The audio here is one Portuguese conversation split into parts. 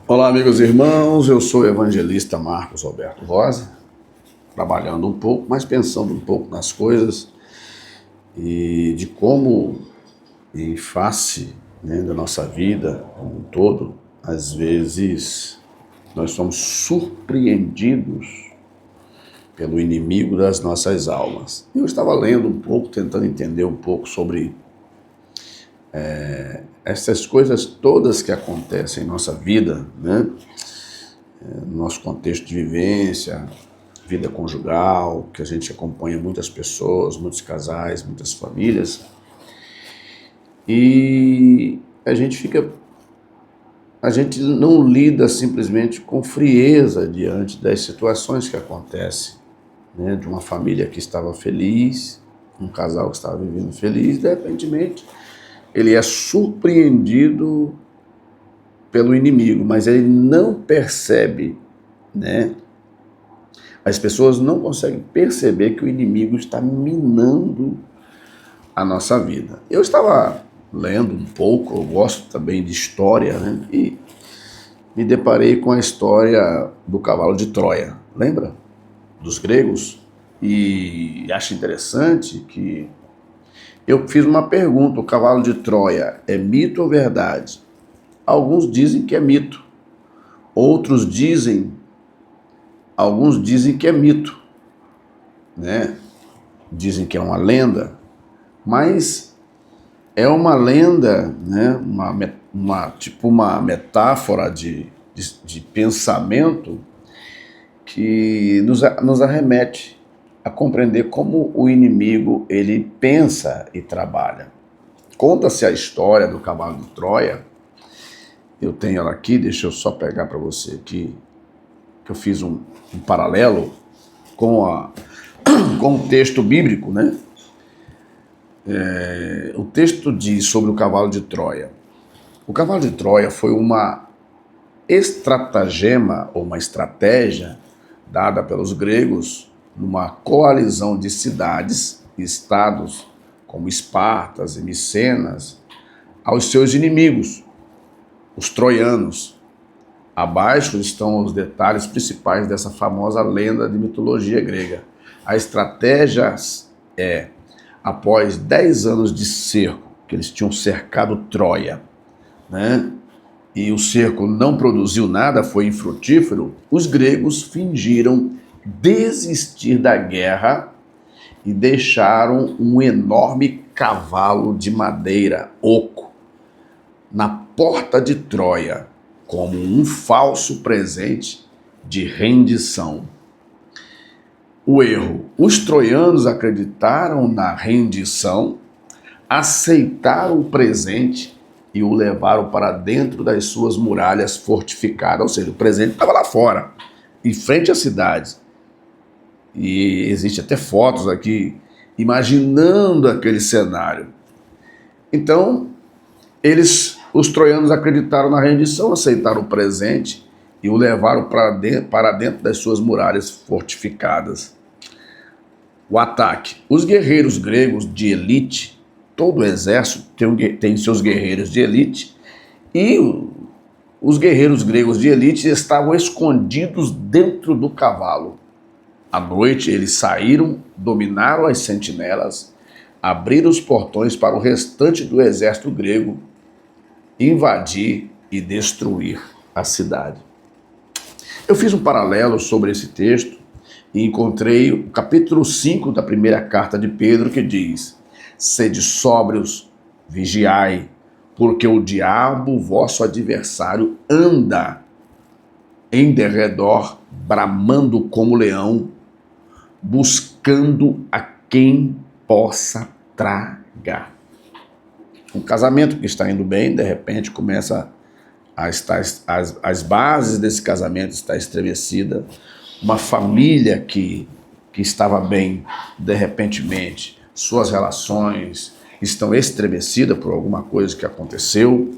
Olá, amigos e irmãos, eu sou o evangelista Marcos Roberto Rosa, trabalhando um pouco, mas pensando um pouco nas coisas e de como, em face, da nossa vida como um todo, às vezes nós somos surpreendidos pelo inimigo das nossas almas. Eu estava lendo um pouco, tentando entender um pouco sobre essas coisas todas que acontecem em nossa vida, né? No nosso contexto de vivência, vida conjugal, que a gente acompanha muitas pessoas, muitos casais, muitas famílias, e a gente não lida simplesmente com frieza diante das situações que acontecem, né? De uma família que estava feliz, um casal que estava vivendo feliz, de repente ele é surpreendido pelo inimigo, mas ele não percebe, né? As pessoas não conseguem perceber que o inimigo está minando a nossa vida. Eu estava lendo um pouco, eu gosto também de história, né? E me deparei com a história do cavalo de Troia, lembra? Dos gregos. E acho interessante que eu fiz uma pergunta: o cavalo de Troia é mito ou verdade? Alguns dizem que é mito, outros dizem, alguns dizem que é mito, né? Dizem que é uma lenda, mas é uma lenda, né? Uma metáfora de pensamento que nos arremete a compreender como o inimigo ele pensa e trabalha. Conta-se a história do cavalo de Troia. Eu tenho ela aqui, deixa eu só pegar para você aqui, que eu fiz um paralelo com com o texto bíblico, né? O texto diz sobre o cavalo de Troia. O cavalo de Troia foi uma estratagema ou uma estratégia dada pelos gregos numa coalizão de cidades e estados como Espartas e Micenas aos seus inimigos, os troianos. Abaixo estão os detalhes principais dessa famosa lenda de mitologia grega. A estratégia é: após 10 anos de cerco, que eles tinham cercado Troia, né? E o cerco não produziu nada, foi infrutífero, os gregos fingiram desistir da guerra e deixaram um enorme cavalo de madeira oco na porta de Troia, como um falso presente de rendição. O erro: os troianos acreditaram na rendição, aceitaram o presente e o levaram para dentro das suas muralhas fortificadas. Ou seja, o presente estava lá fora, em frente às cidades. E existe até fotos aqui imaginando aquele cenário. Então, os troianos acreditaram na rendição, aceitaram o presente e o levaram para dentro das suas muralhas fortificadas. O ataque: os guerreiros gregos de elite, todo exército tem seus guerreiros de elite, e os guerreiros gregos de elite estavam escondidos dentro do cavalo. À noite eles saíram, dominaram as sentinelas, abriram os portões para o restante do exército grego invadir e destruir a cidade. Eu fiz um paralelo sobre esse texto e encontrei o capítulo 5 da primeira carta de Pedro, que diz: sede sóbrios, vigiai, porque o diabo, vosso adversário, anda em derredor, bramando como leão, buscando a quem possa tragar. Um casamento que está indo bem, de repente começa a estar, as bases desse casamento estão estremecidas. Uma família que estava bem, de repentemente, suas relações estão estremecidas por alguma coisa que aconteceu,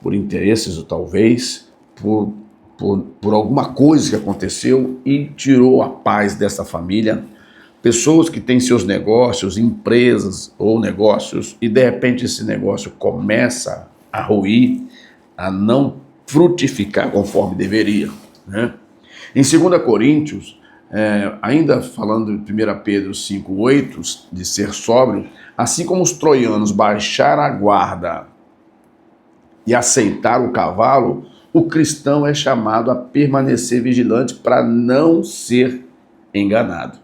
por interesses ou talvez, por alguma coisa que aconteceu e tirou a paz dessa família. Pessoas que têm seus negócios, empresas ou negócios, e de repente esse negócio começa a ruir, a não frutificar conforme deveria, né? Em 2 Coríntios, ainda falando de 1 Pedro 5,8, de ser sóbrio, assim como os troianos baixaram a guarda e aceitaram o cavalo, o cristão é chamado a permanecer vigilante para não ser enganado.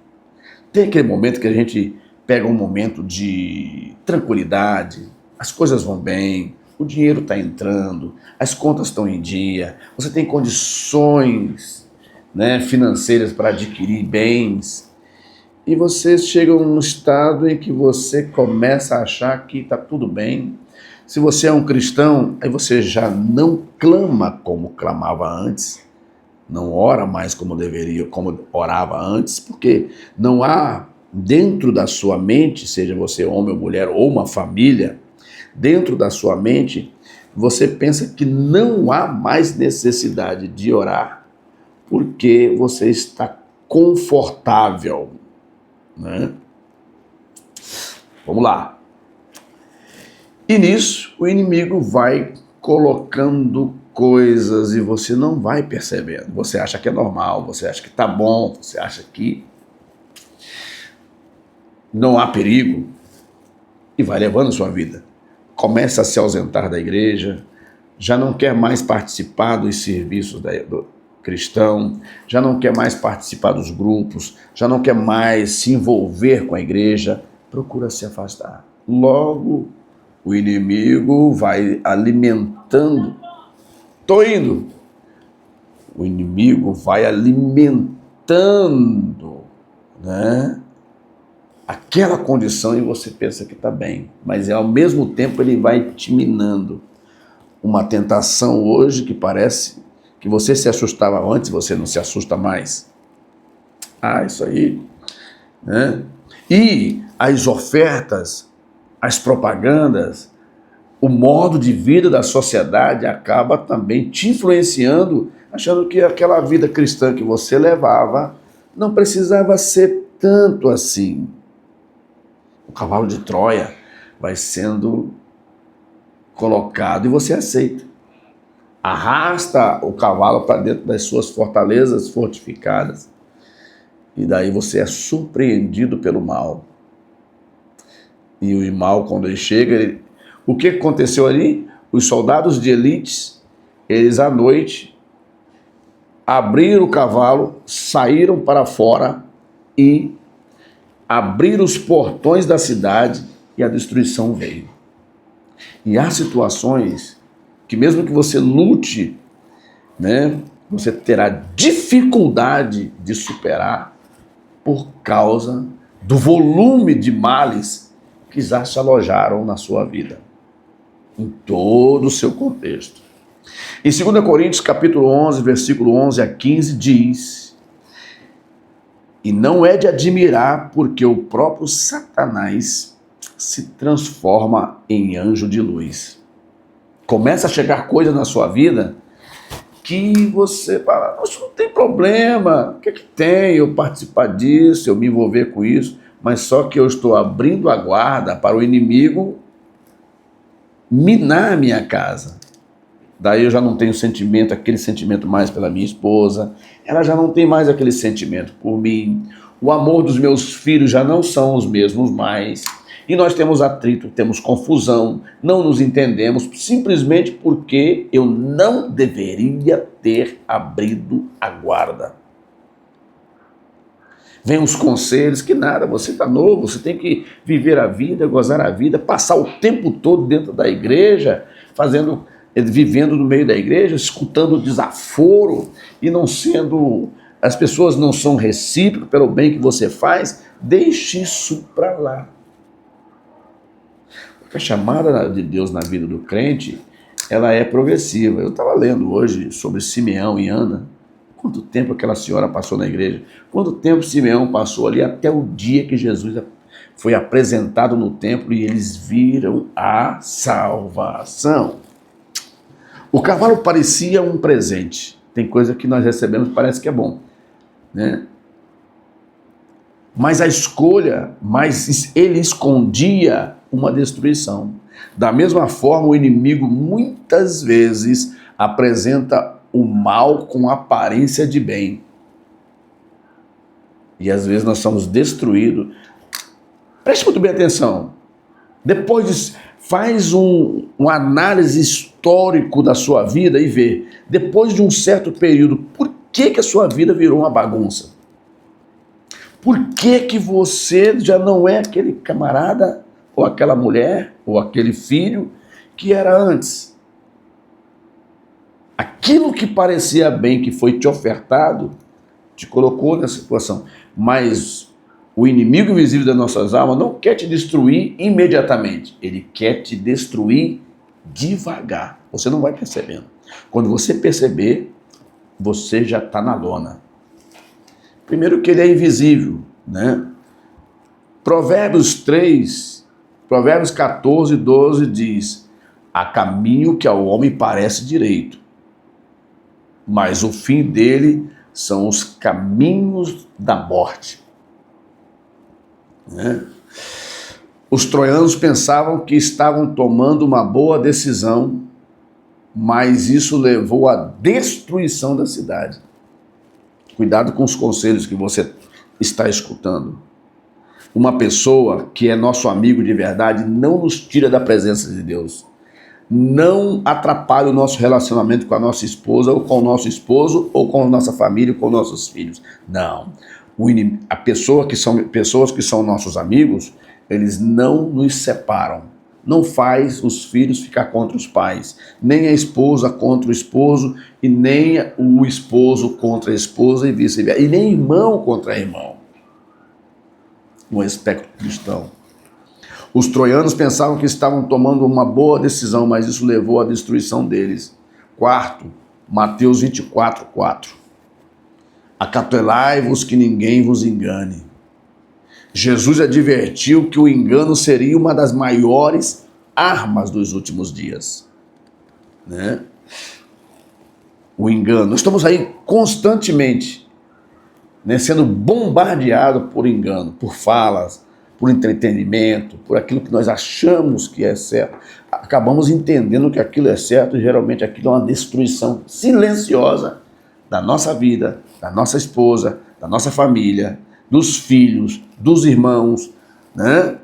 Tem aquele momento que a gente pega um momento de tranquilidade, as coisas vão bem, o dinheiro está entrando, as contas estão em dia, você tem condições, né, financeiras para adquirir bens, e você chega num estado em que você começa a achar que está tudo bem. Se você é um cristão, aí você já não clama como clamava antes, não ora mais como deveria, como orava antes, porque não há dentro da sua mente, seja você homem ou mulher ou uma família, dentro da sua mente, você pensa que não há mais necessidade de orar, porque você está confortável, né? Vamos lá. E nisso, o inimigo vai colocando coisas e você não vai percebendo. Você acha que é normal, você acha que tá bom, você acha que não há perigo e vai levando a sua vida. Começa a se ausentar da igreja, já não quer mais participar dos serviços do cristão, já não quer mais participar dos grupos, já não quer mais se envolver com a igreja, procura se afastar. Logo, o inimigo vai alimentando. Tô indo. O inimigo vai alimentando, né, aquela condição e você pensa que está bem, mas ao mesmo tempo ele vai te minando. Uma tentação hoje que parece que você se assustava antes, você não se assusta mais. Isso aí, né? E as ofertas, as propagandas, o modo de vida da sociedade acaba também te influenciando, achando que aquela vida cristã que você levava não precisava ser tanto assim. O cavalo de Troia vai sendo colocado e você aceita. Arrasta o cavalo para dentro das suas fortalezas fortificadas e daí você é surpreendido pelo mal. E o mal, quando ele chega, o que aconteceu ali? Os soldados de elite, eles à noite abriram o cavalo, saíram para fora e abriram os portões da cidade e a destruição veio. E há situações que mesmo que você lute, né, você terá dificuldade de superar por causa do volume de males que já se alojaram na sua vida, em todo o seu contexto. Em 2 Coríntios, capítulo 11, versículo 11 a 15, diz: e não é de admirar, porque o próprio Satanás se transforma em anjo de luz. Começa a chegar coisa na sua vida que você fala, isso não tem problema, o que é que tem eu participar disso, eu me envolver com isso, mas só que eu estou abrindo a guarda para o inimigo minar a minha casa. Daí eu já não tenho sentimento, aquele sentimento mais pela minha esposa, ela já não tem mais aquele sentimento por mim, o amor dos meus filhos já não são os mesmos mais, e nós temos atrito, temos confusão, não nos entendemos, simplesmente porque eu não deveria ter abrido a guarda. Vem os conselhos que nada, você está novo, você tem que viver a vida, gozar a vida, passar o tempo todo dentro da igreja, vivendo no meio da igreja, escutando desaforo e não sendo, as pessoas não são recíprocas pelo bem que você faz, deixe isso para lá. Porque a chamada de Deus na vida do crente, ela é progressiva. Eu estava lendo hoje sobre Simeão e Ana. Quanto tempo aquela senhora passou na igreja? Quanto tempo Simeão passou ali até o dia que Jesus foi apresentado no templo e eles viram a salvação? O cavalo parecia um presente. Tem coisa que nós recebemos que parece que é bom, né? Mas a escolha, ele escondia uma destruição. Da mesma forma, o inimigo muitas vezes apresenta o mal com aparência de bem. E às vezes nós somos destruídos. Preste muito bem atenção. Depois faz uma análise histórico da sua vida e vê, depois de um certo período, por que a sua vida virou uma bagunça? Por que você já não é aquele camarada, ou aquela mulher, ou aquele filho que era antes? Aquilo que parecia bem, que foi te ofertado, te colocou nessa situação. Mas o inimigo invisível das nossas almas não quer te destruir imediatamente. Ele quer te destruir devagar. Você não vai percebendo. Quando você perceber, você já está na lona. Primeiro que ele é invisível, né? Provérbios 14, 12 diz: há caminho que ao homem parece direito, mas o fim dele são os caminhos da morte. Né? Os troianos pensavam que estavam tomando uma boa decisão, mas isso levou à destruição da cidade. Cuidado com os conselhos que você está escutando. Uma pessoa que é nosso amigo de verdade não nos tira da presença de Deus. Não atrapalha o nosso relacionamento com a nossa esposa, ou com o nosso esposo, ou com a nossa família, ou com nossos filhos. Não. Pessoas que são nossos amigos, eles não nos separam. Não faz os filhos ficar contra os pais, nem a esposa contra o esposo, e nem o esposo contra a esposa, e vice-versa, e nem irmão contra irmão, no aspecto cristão. Os troianos pensavam que estavam tomando uma boa decisão, mas isso levou à destruição deles. Quarto, Mateus 24, 4. Acautelai-vos que ninguém vos engane. Jesus advertiu que o engano seria uma das maiores armas dos últimos dias. Né? O engano. Nós estamos aí constantemente, né, sendo bombardeados por engano, por falas, por entretenimento, por aquilo que nós achamos que é certo. Acabamos entendendo que aquilo é certo e geralmente aquilo é uma destruição silenciosa da nossa vida, da nossa esposa, da nossa família, dos filhos, dos irmãos, né?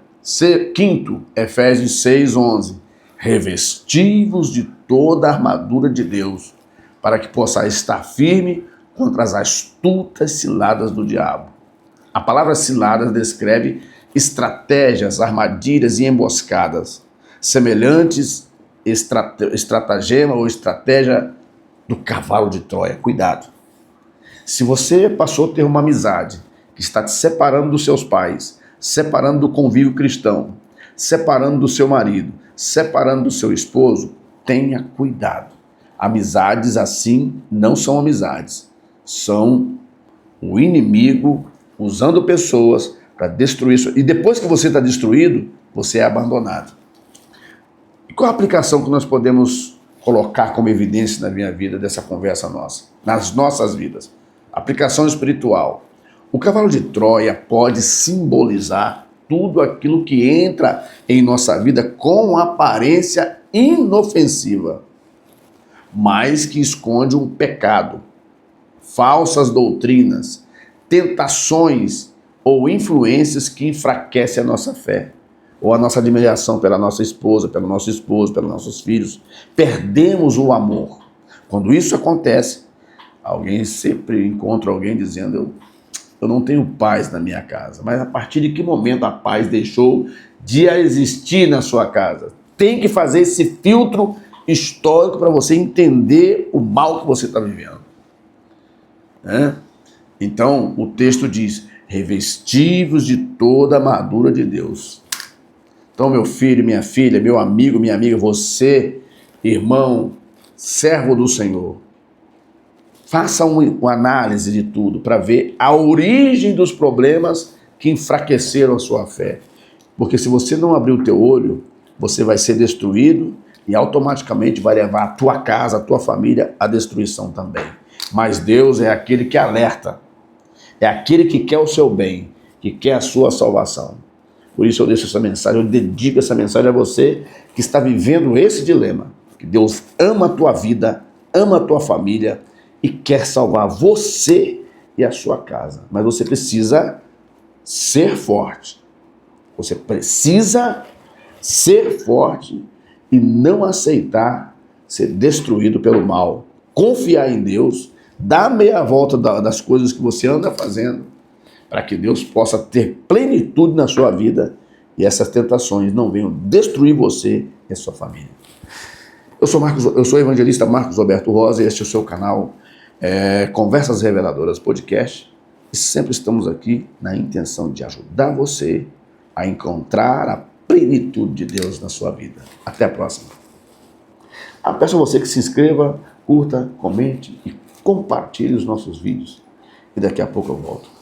Quinto, Efésios 6, 11. Revesti-vos de toda a armadura de Deus, para que possais estar firme contra as astutas ciladas do diabo. A palavra ciladas descreve estratégias, armadilhas e emboscadas, semelhantes estratagema ou estratégia do cavalo de Troia. Cuidado. Se você passou a ter uma amizade que está te separando dos seus pais, separando do convívio cristão, separando do seu marido, separando do seu esposo, tenha cuidado. Amizades assim não são amizades. São o inimigo usando pessoas para destruir isso. E depois que você está destruído, você é abandonado. E qual a aplicação que nós podemos colocar como evidência na minha vida dessa conversa nossa, nas nossas vidas? Aplicação espiritual. O cavalo de Troia pode simbolizar tudo aquilo que entra em nossa vida com aparência inofensiva, mas que esconde um pecado, falsas doutrinas, tentações ou influências que enfraquecem a nossa fé, ou a nossa admiração pela nossa esposa, pelo nosso esposo, pelos nossos filhos. Perdemos o amor. Quando isso acontece, alguém sempre encontra alguém dizendo: eu não tenho paz na minha casa. Mas a partir de que momento a paz deixou de existir na sua casa? Tem que fazer esse filtro histórico para você entender o mal que você está vivendo. Né? Então, o texto diz: revesti-vos de toda a armadura de Deus. Então, meu filho, minha filha, meu amigo, minha amiga, você, irmão, servo do Senhor, faça uma análise de tudo para ver a origem dos problemas que enfraqueceram a sua fé. Porque se você não abrir o teu olho, você vai ser destruído e automaticamente vai levar a tua casa, a tua família à destruição também. Mas Deus é aquele que alerta, é aquele que quer o seu bem, que quer a sua salvação. Por isso eu deixo essa mensagem, eu dedico essa mensagem a você que está vivendo esse dilema, que Deus ama a tua vida ama a tua família e quer salvar você e a sua casa. Mas você precisa ser forte. Você precisa ser forte e não aceitar ser destruído pelo mal. Confiar em Deus, dar meia volta das coisas que você anda fazendo, para que Deus possa ter plenitude na sua vida e essas tentações não venham destruir você e a sua família. Eu sou o evangelista Marcos Roberto Rosa e este é o seu canal Conversas Reveladoras Podcast. E sempre estamos aqui na intenção de ajudar você a encontrar a plenitude de Deus na sua vida. Até a próxima. Peço a você que se inscreva, curta, comente e compartilhe os nossos vídeos. E daqui a pouco eu volto.